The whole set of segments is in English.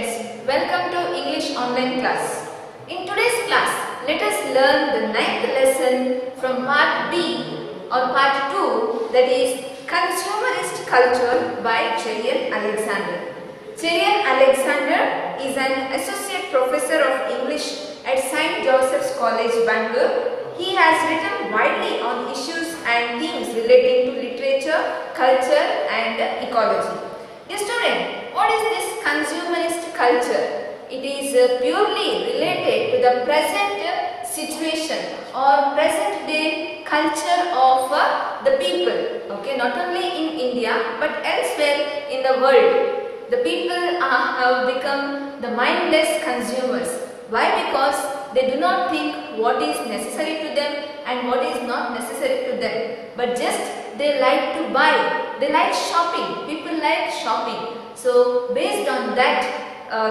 students, welcome to English online class. In today's class, let us learn the 9th lesson from part B or part 2, that is Consumerist Culture by Cherian Alexander. Cherian Alexander is an associate professor of English at St. Joseph's College, Bangalore. He has written widely on issues and themes relating to literature, culture and ecology. Dear student, what is this consumerist culture? It is purely related to the present situation or present day culture of the people. Okay, not only in India but elsewhere in the world. The people have become the mindless consumers. Why? Because they do not think what is necessary to them and what is not necessary to them, but just they like to buy, they like shopping, people like shopping. So based on that,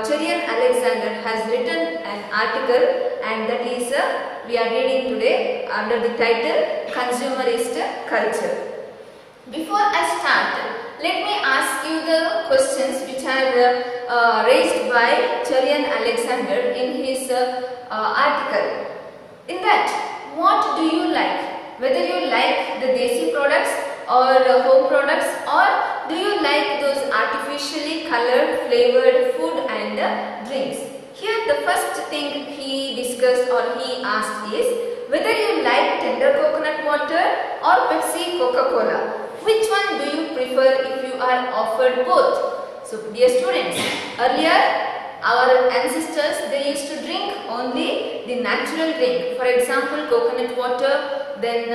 Cherian Alexander has written an article, and that is we are reading today under the title Consumerist Culture. Before I start, let me ask you the questions which are raised by Cherian Alexander in his article. In that, what do you like? Whether you like the desi products or home products, or do you like those artificially colored flavored food and drinks? Here the first thing he discussed or he asked is whether you like tender coconut water or Pepsi Coca-Cola. Which one do you prefer if you are offered both? So dear students, earlier our ancestors, they used to drink only the natural drink. For example, coconut water, then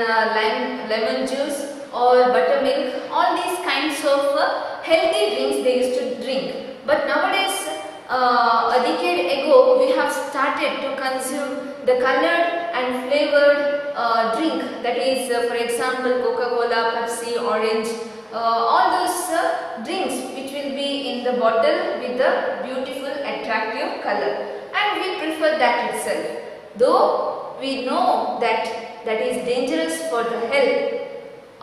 lemon juice or buttermilk. All these kinds of healthy drinks they used to drink. But nowadays, a decade ago, we have started to consume the colored and flavored drink. That is, for example, Coca-Cola, Pepsi, Orange. All those drinks which will be in the bottle with a beautiful attractive color, and we prefer that itself, though we know that that is dangerous for the health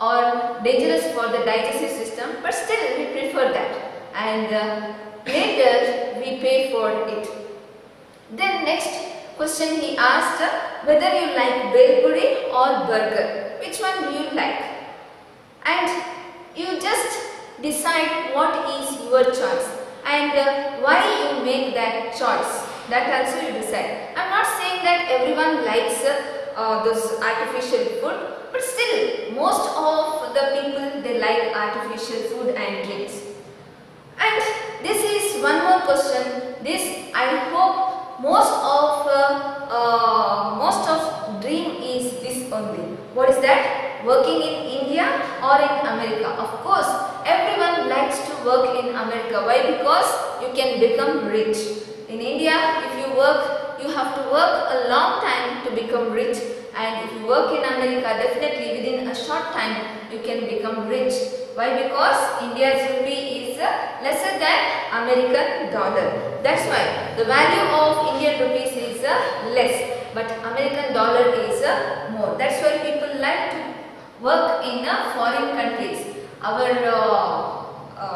or dangerous for the digestive system, but still we prefer that, and later we pay for it. Then next question he asked whether you like bhel puri or burger. Which one do you like? And you just decide what is your choice and why you make that choice. That also you decide. I am not saying that everyone likes those artificial food, but still most of the people, they like artificial food and drinks. And this is one more question. This I hope most of dream is this only. What is that? Working in India or in America? Of course, everyone likes to work in America. Why? Because you can become rich. In India, if you work, you have to work a long time to become rich. And if you work in America, definitely within a short time, you can become rich. Why? Because India's rupee is lesser than American dollar. That's why the value of Indian rupees is less, but American dollar is more. That's why people like to work in foreign countries. Our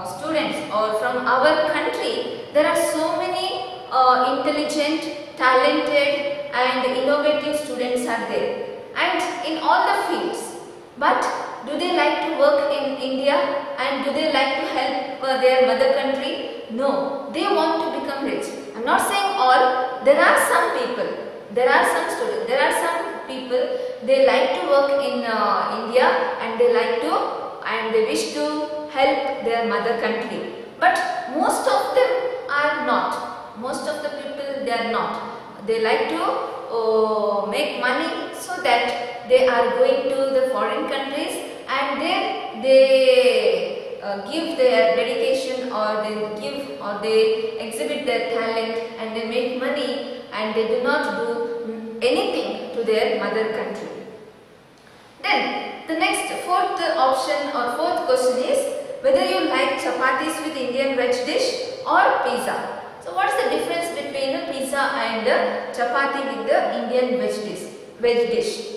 students or from our country, there are so many intelligent, talented and innovative students are there, and in all the fields. But do they like to work in India and do they like to help their mother country? No, they want to become rich. I am not saying all. There are some people, there are some students, there are some people, they like to work in India and they like to and they wish to help their mother country. But most of them are not. Most of the people, they are not. They like to make money so that they are going to the foreign countries and then they give their dedication or they give or they exhibit their talent and they make money and they do not do anything to their mother country. Then the next fourth option or fourth question is whether you like chapatis with Indian veg dish or pizza. So what is the difference between a pizza and a chapati with the Indian veg dish?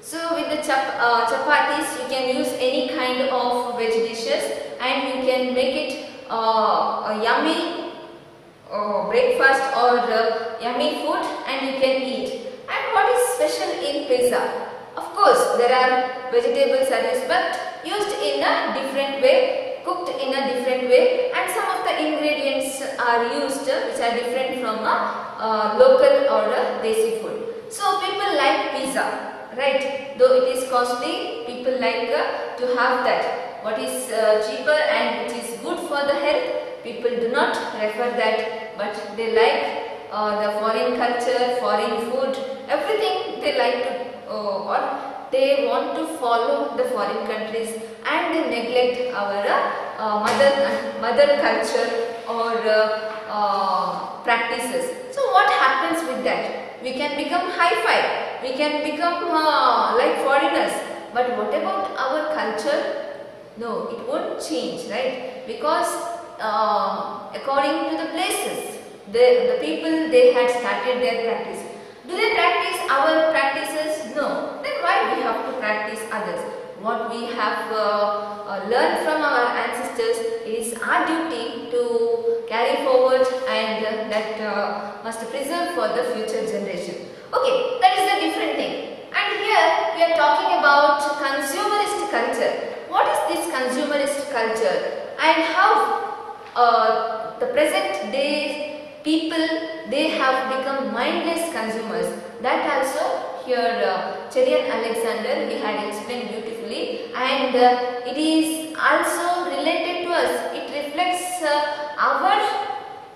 So with the chapatis, you can use any kind of veg dishes and you can make it a yummy breakfast or yummy food and you can eat. And what is special in pizza? Of course, there are vegetables are used but used in a different way, cooked in a different way, and some of the ingredients are used which are different from a local or a desi food. So people like pizza, right? Though it is costly, people like to have that. What is cheaper and which is good for the health, people do not prefer that, but they like the foreign culture, foreign food, everything they like to or they want to follow the foreign countries and they neglect our mother culture or practices. So what happens with that? We can become hi-fi, we can become like foreigners, but what about our culture? No, it won't change, right? Because according to the places, the people they had started their practice. Do they practice our practices? No. Then why we have to practice others? What we have learned from our ancestors is our duty to carry forward and that must preserve for the future generation. Okay, that is a different thing. And here we are talking about consumerist culture. What is this consumerist culture and how the present day people they have become mindless consumers? That also here Cherian Alexander he had explained beautifully, and it is also related to us. It reflects our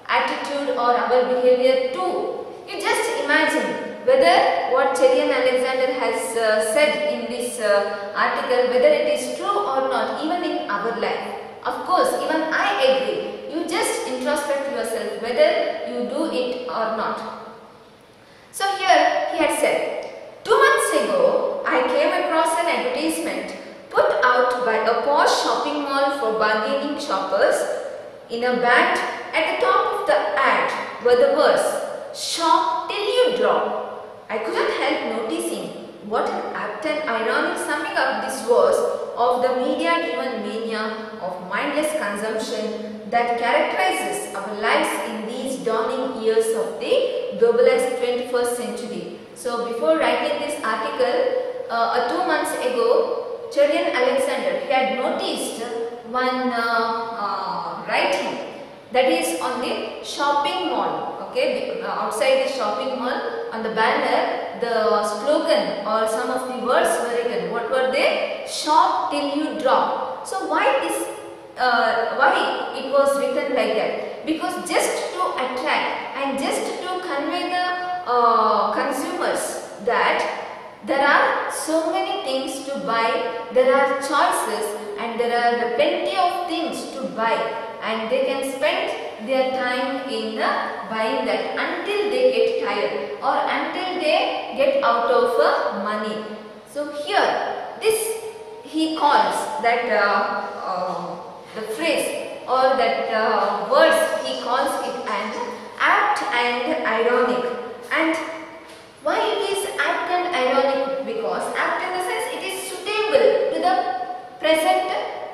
attitude or our behavior too. You just imagine whether what Cherian Alexander has said in this article, whether it is true or not, even in our life. Of course, even I agree. You just introspect yourself whether you do it or not. So here he had said, 2 months ago I came across an advertisement put out by a posh shopping mall for bargaining shoppers. In a band at the top of the ad were the words, "Shop till you drop." I couldn't help noticing what an apt and ironic summing up this was of the media-driven mania of mindless consumption that characterizes our lives in these dawning years of the globalized 21st century. So before writing this article, 2 months ago, Cherian Alexander he had noticed one writing that is on the shopping mall. Okay, outside the shopping mall on the banner, the slogan or some of the words were written. What were they? Shop till you drop. So why this? Why it was written like that? Because just to attract and just to convey the consumers that there are so many things to buy, there are choices and there are plenty of things to buy, and they can spend their time in buying that until they get tired or until they get out of money. So here this he calls that the phrase or that words he calls it an apt and ironic. And why it is apt and ironic? Because apt in the sense it is suitable to the present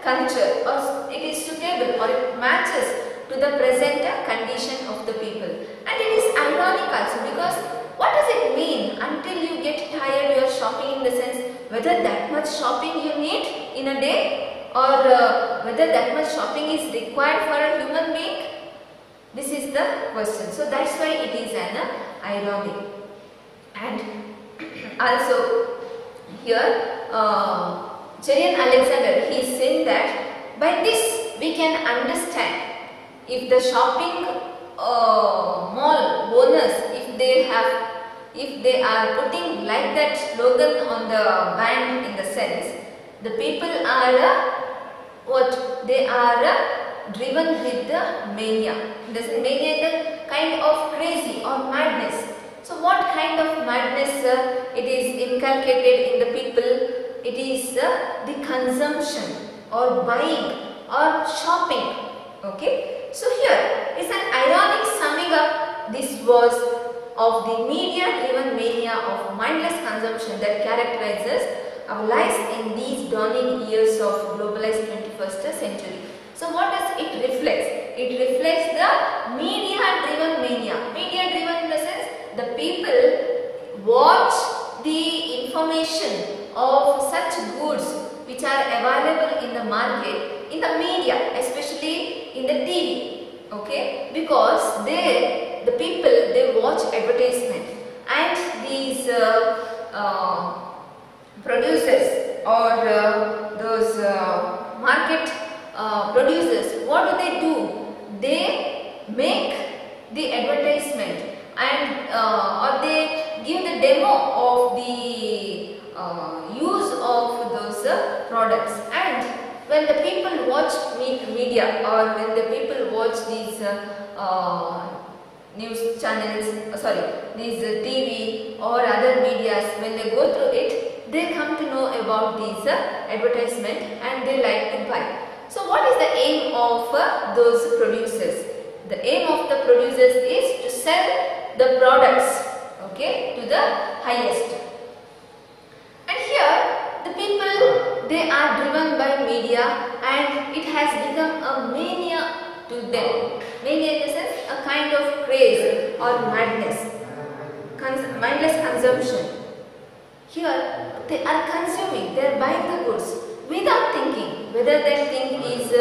culture, or it is suitable or it matches to the present condition of the people. And it is ironic also, because what does it mean until you get tired you are shopping, in the sense whether that much shopping you need in a day or whether that much shopping is required for a human being? This is the question. So that's why it is an ironic. And also here Cherian Alexander he is saying that by this we can understand if the shopping mall owners, if they are putting like that slogan on the band, in the sense the people are what they are driven with the mania. Doesn't mania the kind of crazy or madness? So what kind of madness it is inculcated in the people? It is the consumption or buying or shopping. Okay, so here is an ironic summing up. This was of the media-driven mania of mindless consumption that characterizes our lives in these dawning years of globalized 21st century. So what does it reflect? It reflects the media-driven mania. people watch the information of such goods which are available in the market, in the media, especially in the TV, okay, because the people, they watch advertisement, and these producers or those market producers, what do? They make the advertisement and or they give the demo of the use of those products, and when the people watch media or when the people watch these news channels, these TV or other medias, when they go through it, they come to know about these advertisement and they like to buy. So what is the aim of those producers? The aim of the producers is to sell the products, okay, to the highest. And here the people, they are driven by media, and it has become a mania to them. Mania in the sense a kind of craze or madness, mindless consumption. Here they are consuming, they are buying the goods without thinking whether that thing is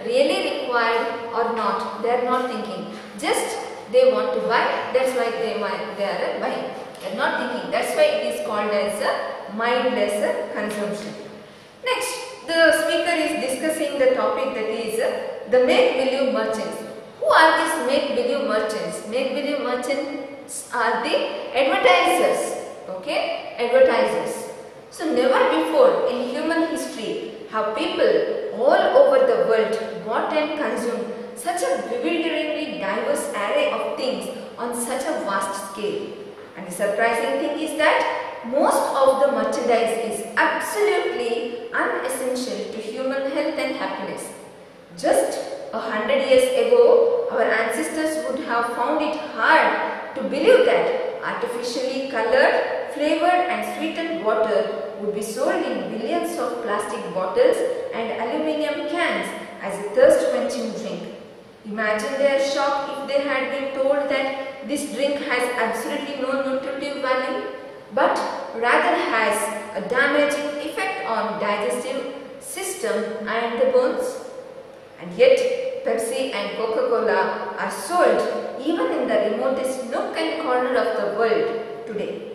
really required or not. They are not thinking, just they want to buy, that's why they are buying. They are not thinking, that's why it is called as a mindless consumption. Next, the speaker is discussing the topic, that is the make-believe merchants. Who are these make-believe merchants? Make-believe merchants are the advertisers, okay, advertisers. So never before in human history have people all over the world bought and consumed such a bewilderingly diverse array of things on such a vast scale. And the surprising thing is that most of the merchandise is absolutely unessential to human health and happiness. Just 100 years ago, our ancestors would have found it hard to believe that artificially colored, flavored and sweetened water would be sold in billions of plastic bottles and aluminium cans as a thirst-quenching drink. Imagine their shock if they had been told that this drink has absolutely no nutritive value, but rather has a damaging effect on digestive system and the bones. And yet, Pepsi and Coca-Cola are sold even in the remotest nook and corner of the world today.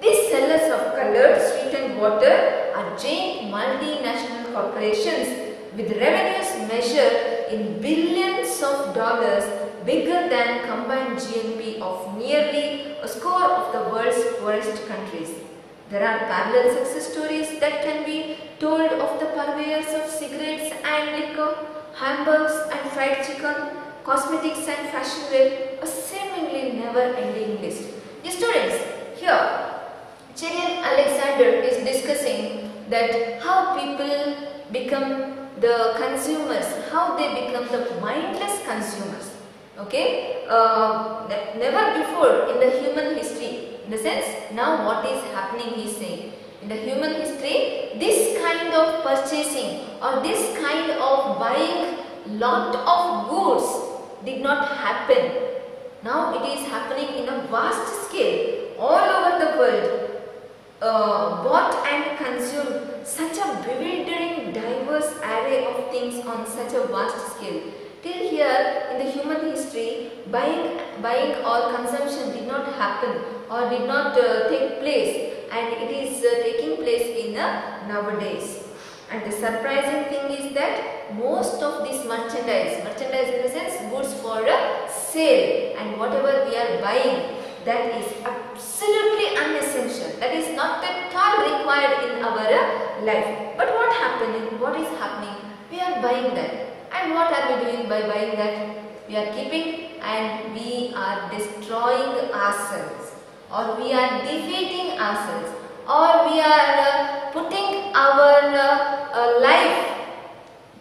These sellers of colored sweetened water are giant multinational corporations with revenues measured in billions of dollars, bigger than combined GNP of nearly a score of the world's poorest countries. There are parallel success stories that can be told of the purveyors of cigarettes and liquor, hamburgers and fried chicken, cosmetics and fashion wear, a seemingly never-ending list. The students, here Cherian Alexander is discussing that how people become the consumers, how they become the mindless consumers. Okay, never before in the human history, in the sense now what is happening, he is saying, in the human history, this kind of purchasing or this kind of buying lot of goods did not happen. Now it is happening in a vast scale all over the world. Bought and consumed such a bewildering diverse array of things on such a vast scale. Till here in the human history, buying or consumption did not happen or did not take place, and it is taking place in nowadays. And the surprising thing is that most of this merchandise in the sense goods for sale, and whatever we are buying, that is absolutely unessential. That is not at all required in our life. But what is happening? We are buying that. And what are we doing by buying that? We are keeping and we are destroying ourselves, or we are defeating ourselves, or we are putting our life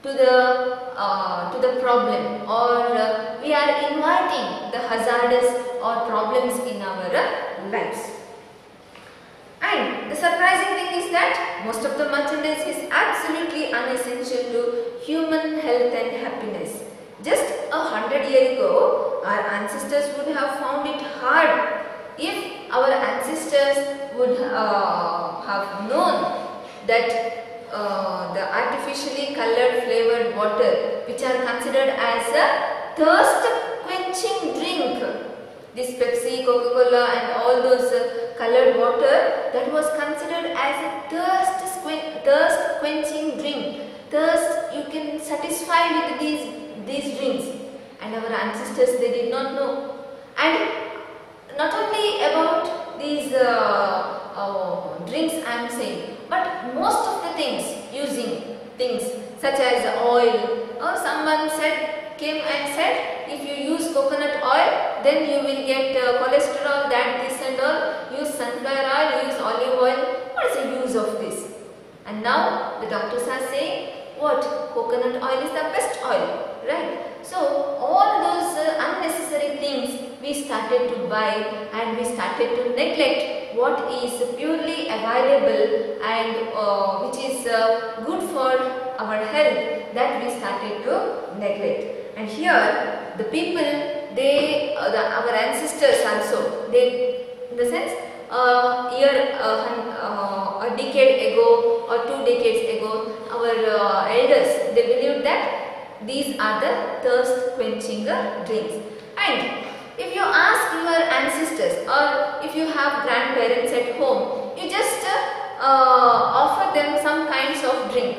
to the problem, or we are inviting the hazardous or problems in our lives. And the surprising thing is that most of the merchandise is absolutely unessential to human health and happiness. Just 100 years ago, our ancestors would have found it hard if our ancestors would have known that the artificially colored flavored water, which are considered as a thirst quenching drink, this Pepsi, Coca-Cola and all those colored water, that was considered as a thirst quenching drink. Thirst you can satisfy with these drinks, and our ancestors, they did not know. And not only about these drinks I am saying, but most of the things, using things such as oil, or someone came and said, if you use coconut oil, then you will get cholesterol, that, this and all. Use sunflower oil, use olive oil. What is the use of this? And now the doctors are saying, what? Coconut oil is the best oil, right? So all those unnecessary things we started to buy, and we started to neglect what is purely available and which is good for our health, that we started to neglect. And here the people, our ancestors also, in the sense a decade ago or 2 decades ago, our elders, they believed that these are the thirst quenching drinks. And if you ask your ancestors, or if you have grandparents at home, you just offer them some kinds of drink.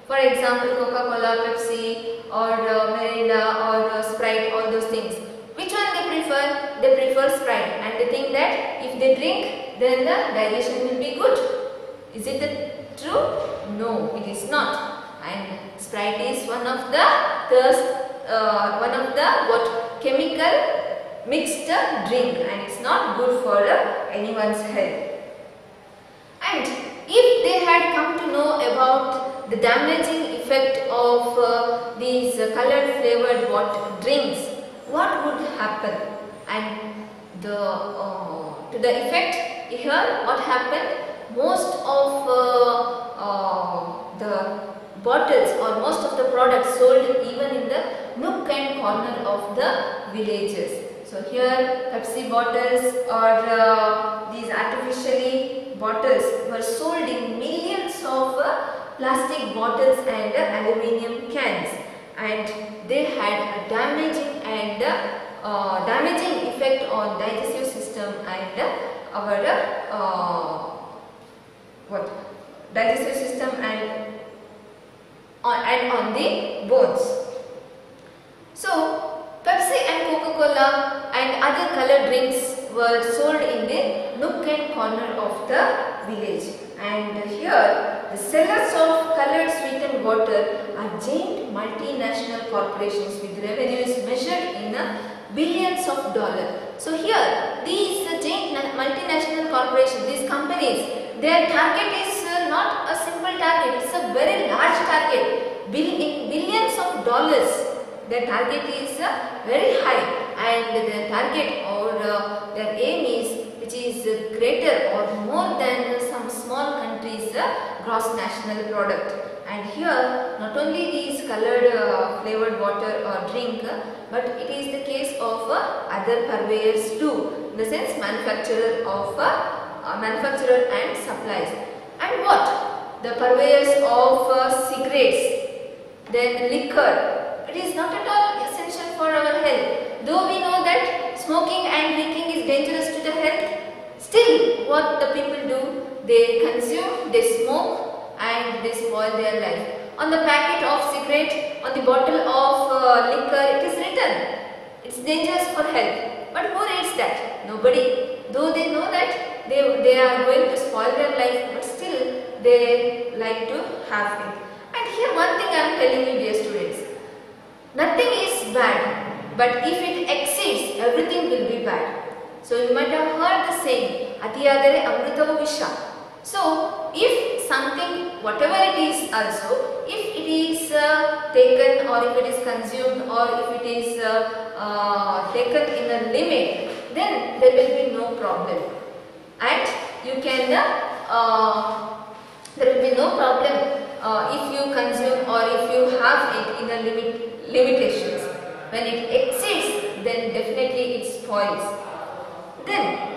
For example, Coca-Cola, Pepsi, or Mirinda, or Sprite, all those things. Which one they prefer? They prefer Sprite, and they think that if they drink, then the digestion will be good. Is it true? No, it is not. And Sprite is one of the chemical mixed drink, and it's not good for anyone's health. And if they had come to know about the damaging effect of these colored flavored water drinks, what would happen? And to the effect here, what happened? Most of the bottles, or most of the products sold even in the nook and corner of the villages. So here Pepsi bottles or these artificially bottles were sold in millions of plastic bottles and aluminium cans, and they had a damaging effect on digestive system and our digestive system and on the bones. So Pepsi and Coca-Cola and other colored drinks were sold in the nook and corner of the village. And here the sellers of colored sweetened water are giant multinational corporations with revenues measured in billions of dollars. So here these giant multinational corporations, these companies, their target is not a simple target, it's a very large target. In billions of dollars, their target is very high, and their target or their aim is which is greater or more than some small countries' gross national product. And here not only these colored flavored water or drink, but it is the case of other purveyors too, in the sense manufacturer and supplies. And what? The purveyors of cigarettes, then liquor. It is not at all essential for our health. Though we know that smoking and drinking is dangerous to the health, still what the people do? They consume, they smoke, and they spoil their life. On the packet of cigarette, on the bottle of liquor, it is written, it's dangerous for health. But who reads that? Nobody. Though they know that they are going to spoil their life, but still they like to have it. And here one thing I am telling you, dear students, nothing is bad, but if it exceeds, everything will be bad. So you might have heard the saying, Atiyadare Amritavu Visha. So if something, whatever it is also, if it is taken or if it is consumed or if it is taken in a limit, then there will be no problem. And you can, there will be no problem if you consume or if you have it in a limitations. When it exceeds, then definitely it spoils. Then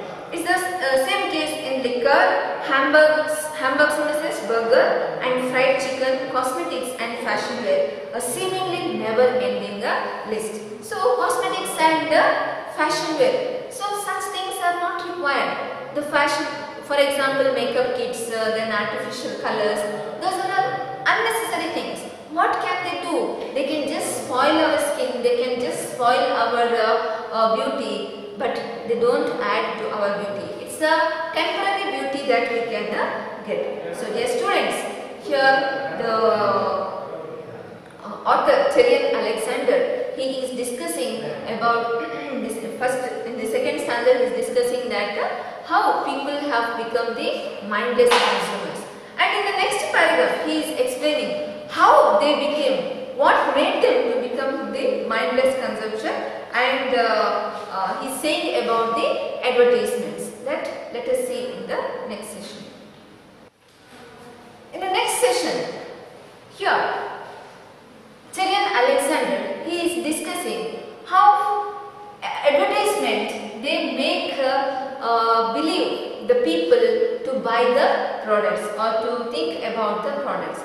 the same case in liquor, hamburgers in the sense burger, and fried chicken, cosmetics and fashion wear. A seemingly never ending list. So cosmetics and fashion wear. So such things are not required. The fashion, for example, makeup kits, then artificial colors, those are unnecessary things. What can they do? They can just spoil our skin, they can just spoil our beauty, but they don't add to our beauty. It's a temporary beauty that we can get. So dear students, here the author Terian Alexander, he is discussing about this first, in the second stanza he is discussing that how people have become the mindless consumers. And in the next paragraph he is explaining how they became, what made them to become the mindless consumption, and he is saying about the advertisements. That let us see in the next session. In the next session, here Terian Alexander, he is discussing how advertisement they make believe the people to buy the products or to think about the products.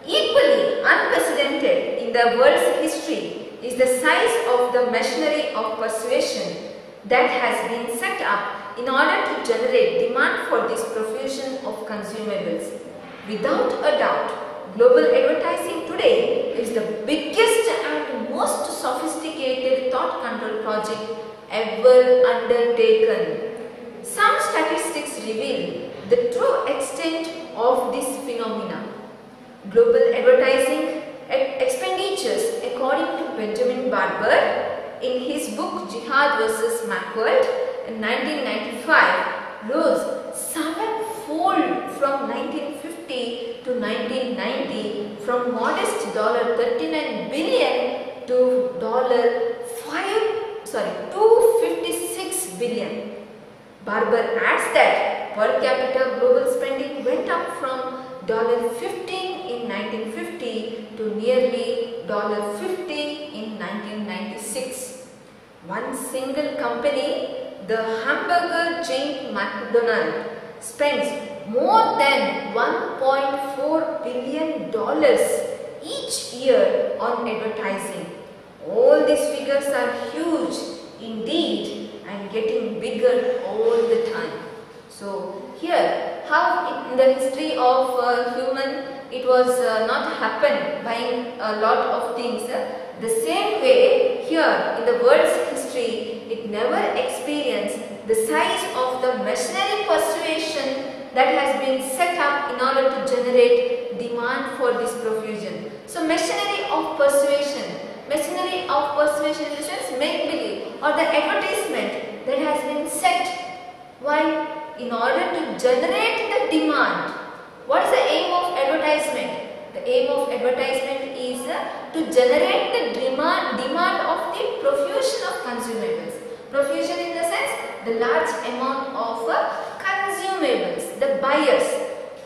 Equally unprecedented in the world's history is the size of the machinery of persuasion that has been set up in order to generate demand for this profusion of consumables. Without a doubt, global advertising today is the biggest and most sophisticated thought control project ever undertaken. Some statistics reveal the true extent of this phenomenon. Global advertising expenditures, according to Benjamin Barber, in his book Jihad vs. Macworld in 1995, rose sevenfold from 1950 to 1990, from modest $39 billion to $256 billion. Barber adds that per capita global spending went up from $15 in 1950 to nearly $50 in 1996. One single company, the hamburger chain McDonald's, spends more than $1.4 billion each year on advertising. All these figures are huge indeed and getting bigger all the time. So here, how in the history of human, it was not happened buying a lot of things. The same way here in the world's history, it never experienced the size of the machinery persuasion that has been set up in order to generate demand for this profusion. So machinery of persuasion in the sense make believe, or the advertisement that has been set. Why? In order to generate the demand. What is the aim of advertisement? The aim of advertisement is to generate the demand of the profusion of consumables. Profusion in the sense the large amount of consumables, the buyers.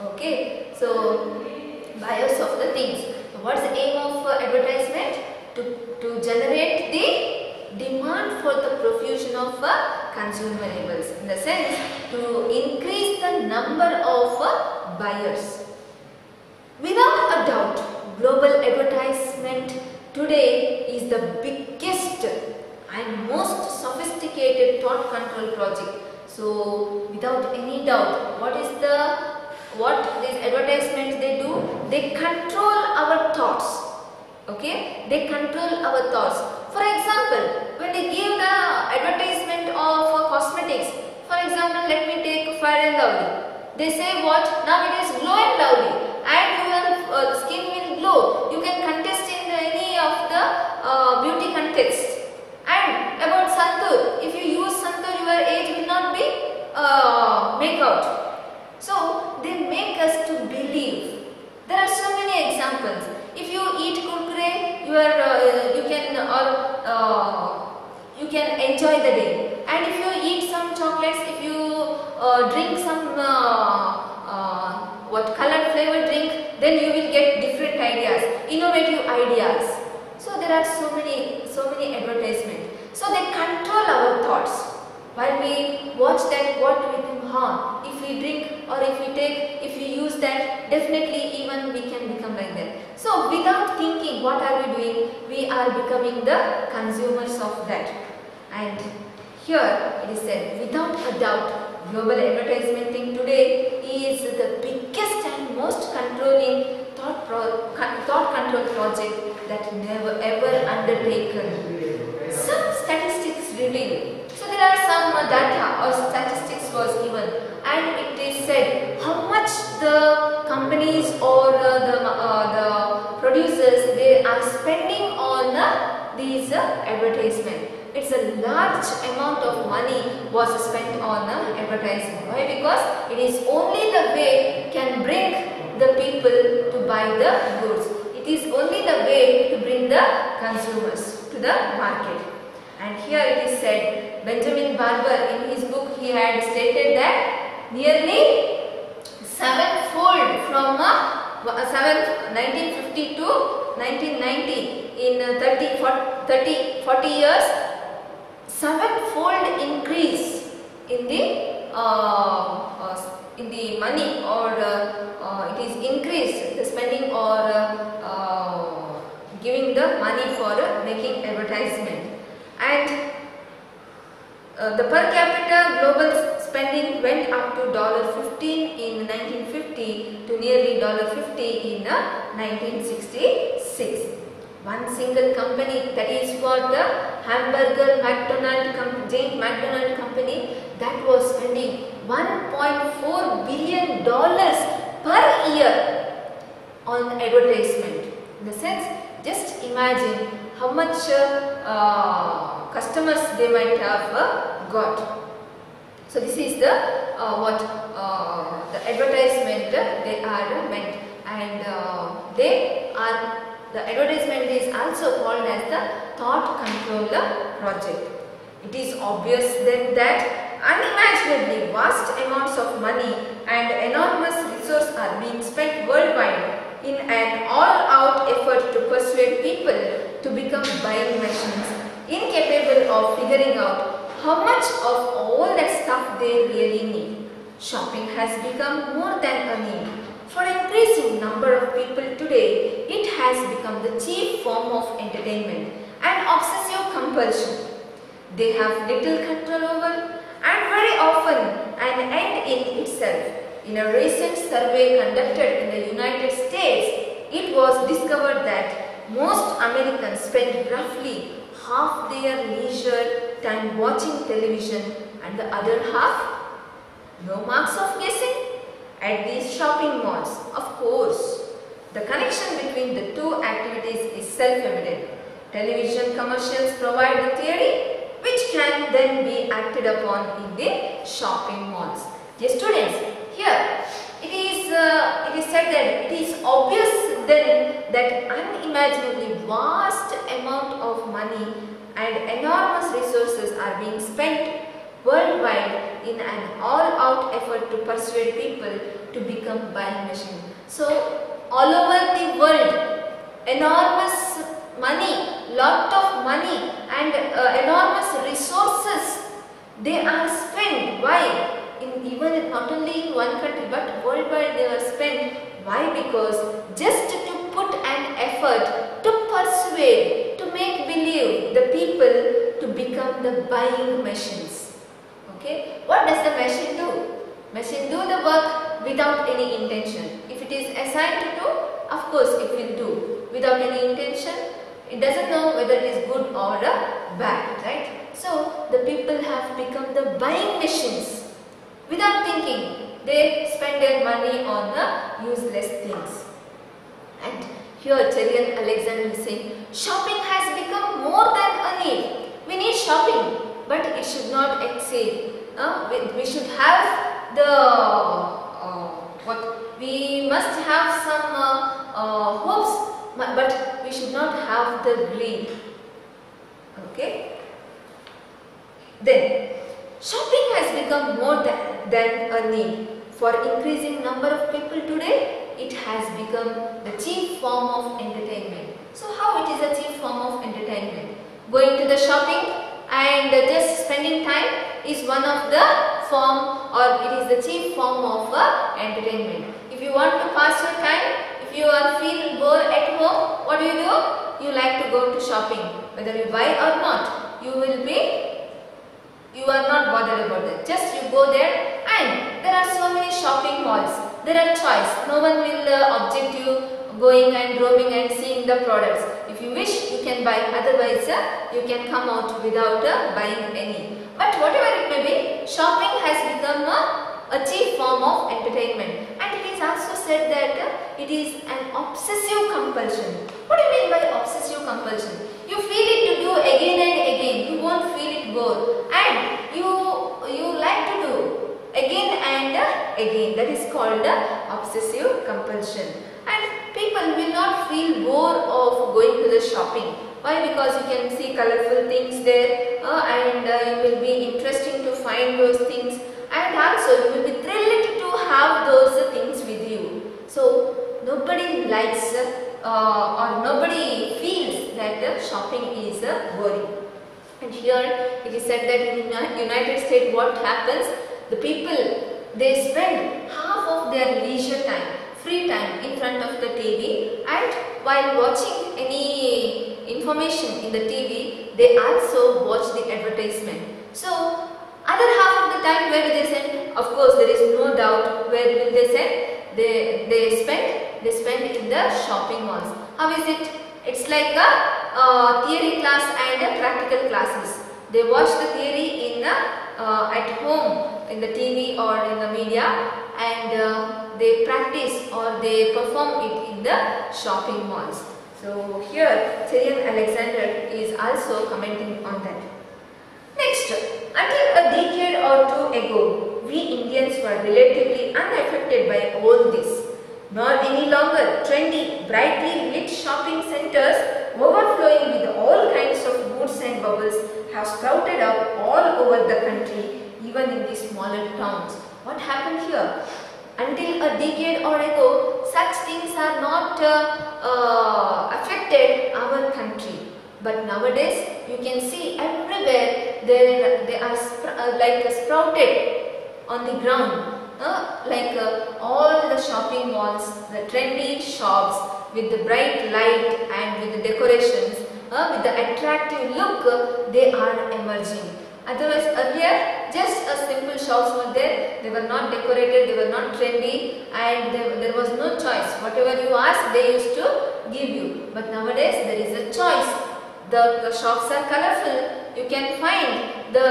Okay, so buyers of the things. So what is the aim of advertisement? To generate the demand for the profusion of consumables, in the sense to increase the number of buyers. Without a doubt, global advertisement today is the biggest and most sophisticated thought control project. So without any doubt, what these advertisements they do? They control our thoughts. Okay, they control our thoughts. For example, when they give the advertisement of cosmetics, for example, let me take Fair and Lovely. They say what? Now it is Glow and Lovely, and your skin will glow. You can contest in any of the beauty contests. And about Santur, if you use Santur, your age will not be make out. So they make us to believe. There are so many examples. If you eat kurkure, you can enjoy the day. And if you eat some chocolates, if you drink some colored flavored drink, then you will get different ideas, innovative ideas. So there are so many advertisements. So they control our thoughts. While and we watch that, what do we think? If we drink or if we take, if we use that, definitely even we can become like that. So without thinking, what are we doing? We are becoming the consumers of that. And here it is said, without a doubt, global advertisement thing today is the biggest and most controlling thought control project that never ever undertaken. Some statistics reveal. So there are some data or statistics was given, and it is said how much the companies or the producers they are spending on these advertisement. It's a large amount of money was spent on advertising. Why? Because it is only the way can bring the people to buy the goods. It is only the way to bring the consumers to the market. And here it is said, Benjamin Barber in his book he had stated that nearly sevenfold from 1950 to 1990 in 40 years, sevenfold increase in the money, or it is increased the spending or giving the money for making advertisement. And the per capita global spending went up to $15 in 1950 to nearly $50 in 1966. One single company, that is what the hamburger Giant McDonald company, that was spending $1.4 billion per year on advertisement. In the sense, just imagine how much customers they might have got. So this is the the advertisement they are meant, and the advertisement is also called as the thought controller project. It is obvious then that unimaginably vast amounts of money and enormous resources are being spent worldwide in an all-out effort to persuade people to become buying machines, incapable of figuring out how much of all that stuff they really need. Shopping has become more than a need. For an increasing number of people today, it has become the chief form of entertainment and obsessive compulsion. They have little control over, and very often an end in itself. In a recent survey conducted in the United States, it was discovered that most Americans spend roughly half their leisure time watching television and the other half, no marks of guessing, at these shopping malls. Of course, the connection between the two activities is self-evident. Television commercials provide the theory which can then be acted upon in the shopping malls. Dear students, here it is said that it is obvious then that unimaginably vast amount of money and enormous resources are being spent worldwide in an all-out effort to persuade people to become buying machines. So all over the world, enormous money, lot of money and enormous resources they are spent. Why? Even not only in one country but worldwide they are spent. Why? Because just to put an effort to persuade, to make believe the people to become the buying machines. Okay, what does the machine do? Machine do the work without any intention. If it is assigned to do, of course it will do. Without any intention, it doesn't know whether it is good or bad, right? So the people have become the buying machines. Without thinking, they spend their money on the useless things. And here Cherry Alexander is saying, shopping has become more than a need. We need shopping, but it should not exceed. We should have the we must have some hopes, but we should not have the greed. Okay. Then, shopping has become more than a need. For increasing number of people today, it has become the chief form of entertainment. So how it is a chief form of entertainment? Going to the shopping and just spending time? is one of the form, or it is the chief form of entertainment. If you want to pass your time, if you are feel bored at home, what do? You like to go to shopping. Whether you buy or not, you are not bothered about it. Just you go there, and there are so many shopping malls. There are choice. No one will object you going and roaming and seeing the products. If you wish, you can buy. Otherwise, you can come out without buying any. But whatever it may be, shopping has become a chief form of entertainment. And it is also said that it is an obsessive compulsion. What do you mean by obsessive compulsion? You feel it to do again and again. You won't feel it bored, and you like to do again and again. That is called obsessive compulsion. And people will not feel bored of going to the shopping. Why? Because you can see colorful things there, and it will be interesting to find those things, and also you will be thrilled to have those things with you. So nobody likes or nobody feels that shopping is boring. And here it is said that in United States, what happens? The people, they spend half of their leisure time, free time, in front of the TV, and while watching any information in the TV, they also watch the advertisement. So other half of the time, where do they spend? Of course, there is no doubt where will they spend? They spend in the shopping malls. How is it? It's like a theory class and practical classes. They watch the theory in at home in the TV or in the media, and they practice or they perform it in the shopping malls. So here Tyrion Alexander is also commenting on that. Next, until a decade or two ago, we Indians were relatively unaffected by all this. Nor any longer trendy, brightly lit shopping centers overflowing with all kinds of goods and bubbles have sprouted up all over the country, even in the smaller towns. What happened here? Until a decade or ago, such things are not affected our country. But nowadays, you can see everywhere they are sprouted on the ground. All the shopping malls, the trendy shops with the bright light and with the decorations, with the attractive look, they are emerging. Otherwise, earlier, just a simple shops were there. They were not decorated, they were not trendy, and there was no choice. Whatever you asked, they used to give you. But nowadays, there is a choice. The shops are colorful. You can find the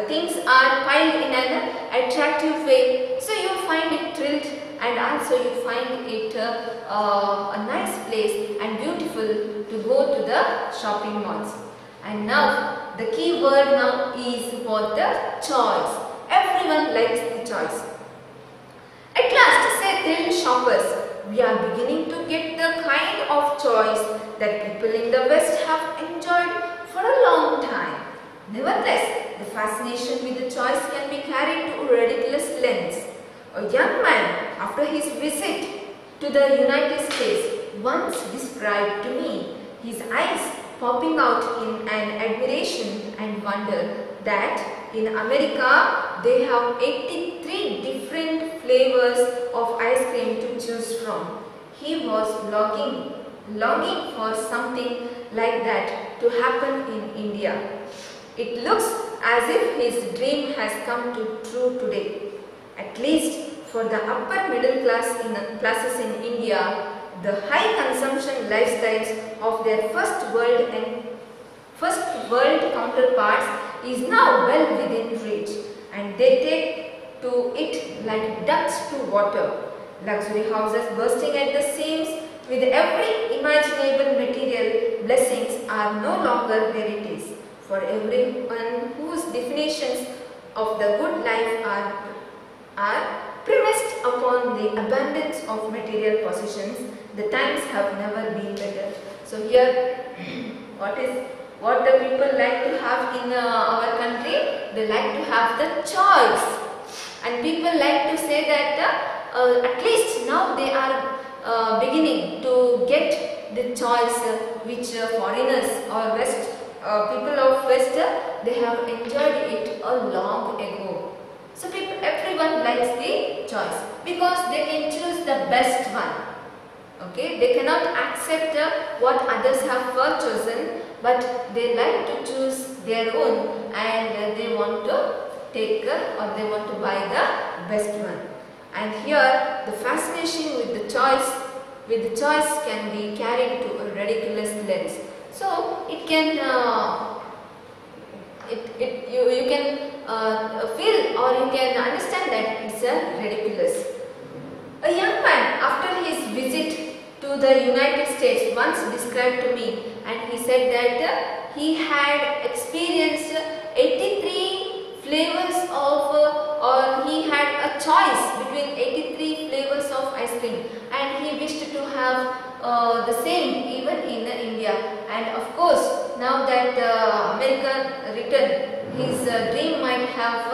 things are piled in an attractive way. So you find it thrilled, and also you find it a nice place and beautiful to go to the shopping malls. And now the key word now is for the choice. Everyone likes the choice. At last, say thrilled shoppers, we are beginning to get the kind of choice that people in the West have enjoyed for a long time. Nevertheless, the fascination with the choice can be carried to a ridiculous lengths. A young man, after his visit to the United States, once described to me, his eyes popping out in an admiration and wonder that in America they have 83 different flavors of ice cream to choose from. He was longing for something like that to happen in India. It looks as if his dream has come true today. At least for the upper middle classes in India, the high consumption lifestyles of their first world counterparts is now well within reach, and they take to it like ducks to water. Luxury houses bursting at the seams with every imaginable material blessings are no longer rarities. For everyone whose definitions of the good life are premised upon the abundance of material possessions, the times have never been better. So here, what the people like to have in our country? They like to have the choice, and people like to say that at least now they are beginning to get the choice which foreigners or people of West they have enjoyed it a long ago. So everyone likes the choice because they can choose the best one. Okay, they cannot accept what others have chosen, but they like to choose their own, and they want to take or they want to buy the best one. And here the fascination with the choice can be carried to a ridiculous length. So it can you can feel or you can understand that it's ridiculous. A young man, after his visit to the United States, once described to me, and he said that he had experienced 83 flavors of or he had a choice between 83 flavors of ice cream, and he wished to have the same even in India. And of course, now that America returned, his dream might have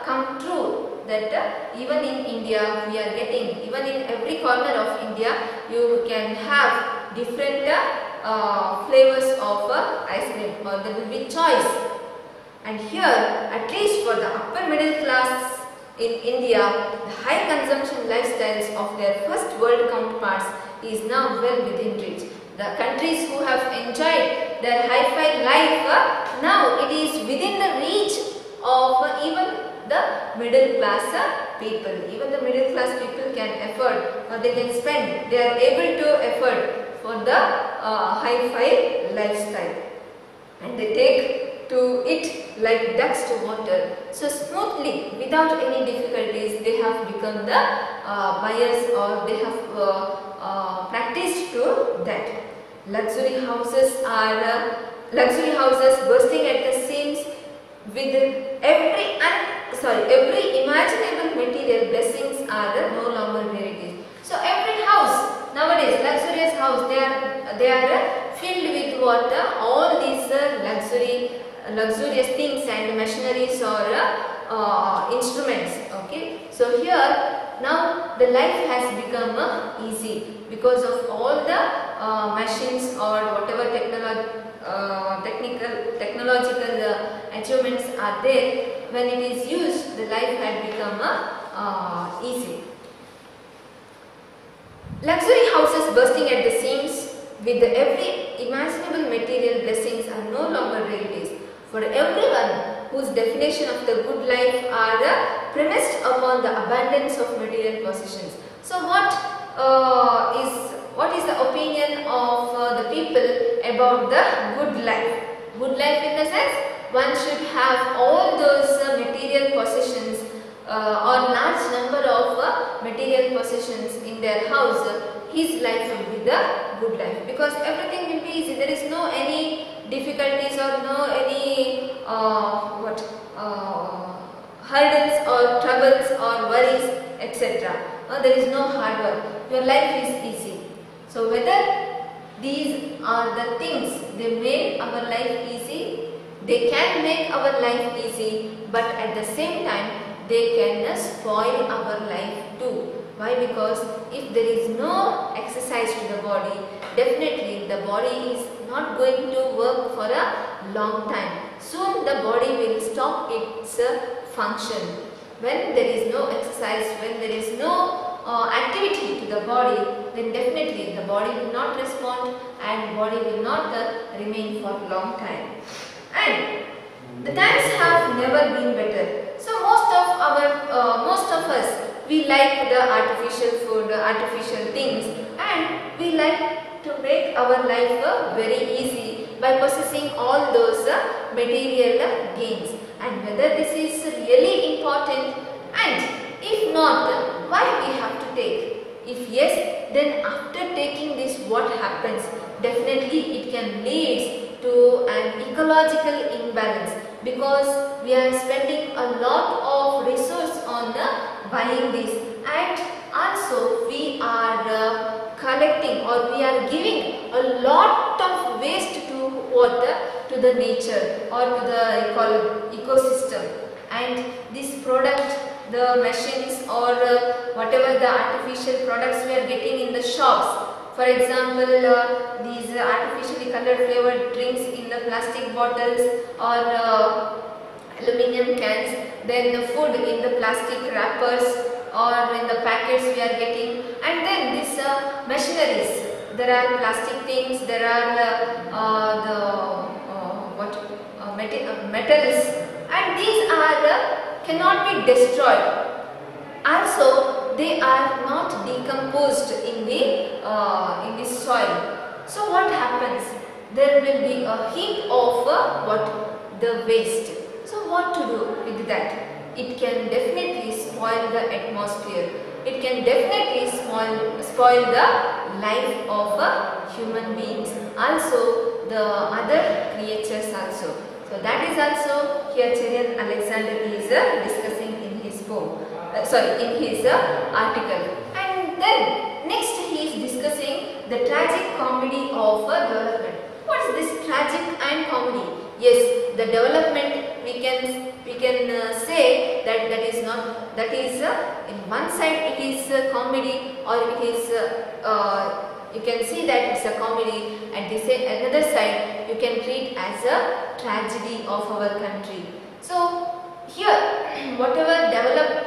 come true, that even in India we are getting, even in every corner of India you can have different flavors of ice cream, or there will be choice. And here, at least for the upper middle class in India, the high consumption lifestyles of their first world counterparts is now well within reach. The countries who have enjoyed their hi-fi life, now it is within the reach of even the middle class people. Even the middle class people can afford, or they can spend, they are able to afford for the hi-fi lifestyle, and they take to it like ducks to water. So smoothly, without any difficulties, they have become the buyers, or they have practiced to that. Luxury houses bursting at the seams with every imaginable material blessings are no longer rarities. So every house nowadays, luxurious house, they are filled with what? All these luxurious things and machineries or instruments. Okay, so here now the life has become easy because of all the machines or whatever technological achievements are there. When it is used, the life had become easy. Luxury houses bursting at the seams with every imaginable material blessings are no longer rarities. For everyone whose definition of the good life are premised upon the abundance of material possessions. So what is the opinion of the people about the good life? Good life in the sense, one should have all those material possessions or large number of material possessions in their house. His life will be the good life, because everything will be easy. There is no any difficulties or no any hurdles or troubles or worries, etc. There is no hard work. Your life is easy. So whether these are the things, they make our life easy, they can make our life easy, but at the same time they can spoil our life too. Why? Because if there is no exercise to the body, definitely the body is not going to work for a long time. Soon the body will stop its function. When there is no exercise, when there is no activity to the body, then definitely the body will not respond and body will not remain for a long time. And the times have never been better. So most of us, we like the artificial food, artificial things, and we like to make our life very easy by possessing all those material gains. And whether this is really important, and if not, why we have to take? If yes, then after taking this, what happens? Definitely it can lead to an ecological imbalance, because we are spending a lot of resource on buying this, and also we are collecting, or we are giving a lot of waste to water, to the nature or to the ecosystem. And this product, the machines or whatever the artificial products we are getting in the shops, For example, these artificially colored flavored drinks in the plastic bottles or aluminum cans, then the food in the plastic wrappers or in the packets we are getting, and then these machineries. There are plastic things, there are metals, and these are cannot be destroyed. Also, they are not decomposed in the soil. So what happens? There will be a heap of the waste. So what to do with that? It can definitely spoil the atmosphere. It can definitely spoil the life of human beings. Also the other creatures also. So that is also here Cherian Alexander is discussing in his poem. In his article. And then next he is discussing the tragic comedy of development. What is this tragic and comedy? Yes, the development we can say that is in one side it is comedy, or it is you can see that it's a comedy, and this another side you can treat as a tragedy of our country. So here, whatever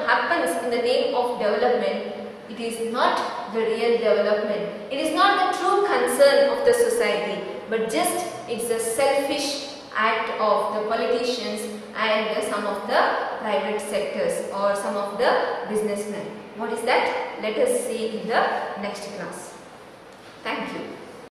happens in the name of development, it is not the real development. It is not the true concern of the society, but just it's a selfish act of the politicians and some of the private sectors or some of the businessmen. What is that? Let us see in the next class. Thank you.